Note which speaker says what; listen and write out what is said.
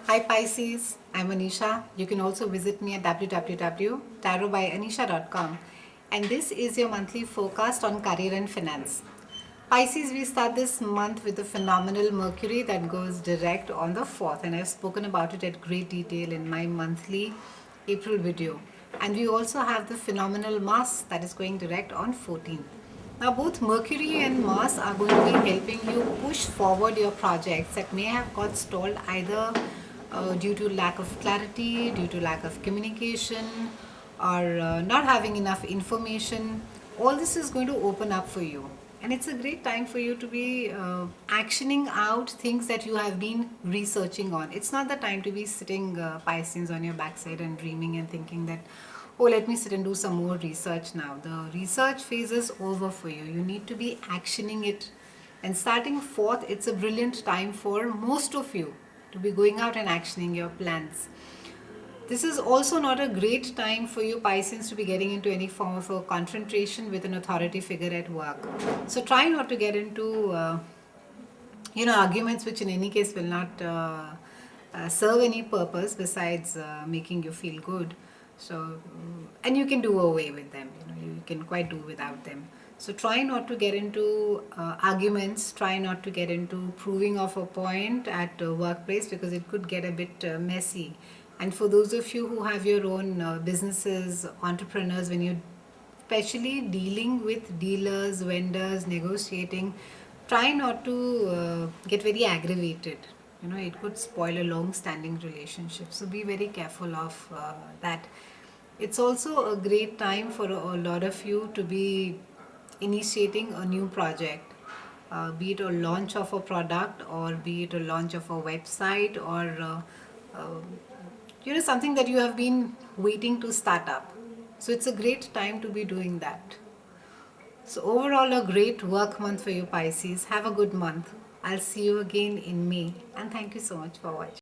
Speaker 1: Hi Pisces, I'm Anisha. You can also visit me at www.tarotbyanisha.com, and this is your monthly forecast on career and finance. Pisces, we start this month with the phenomenal Mercury that goes direct on the 4th, and I've spoken about it at great detail in my monthly April video. And we also have the phenomenal Mars that is going direct on 14th. Now, both Mercury and Mars are going to be helping you push forward your projects that may have got stalled either due to lack of clarity, due to lack of communication, or not having enough information. All this is going to open up for you. And it's a great time for you to be actioning out things that you have been researching on. It's not the time to be sitting Pisces on your backside and dreaming and thinking that, oh, let me sit and do some more research now. The research phase is over for you. You need to be actioning it. And starting forth, it's a brilliant time for most of you to be going out and actioning your plans. This is also not a great time for you Pisces to be getting into any form of a confrontation with an authority figure at work. So try not to get into arguments which in any case will not serve any purpose besides making you feel good. So and you can do away with them. You can quite do without them. So try not to get into arguments. Try not to get into proving of a point at workplace because it could get a bit messy. And for those of you who have your own businesses, entrepreneurs, when you're especially dealing with dealers, vendors, negotiating, try not to get very aggravated. It could spoil a long standing relationship. So be very careful of that. It's also a great time for a lot of you to be initiating a new project, be it a launch of a product or be it a launch of a website or something that you have been waiting to start up. So it's a great time to be doing that. So overall, a great work month for you Pisces. Have a good month. I'll see you again in May, and thank you so much for watching.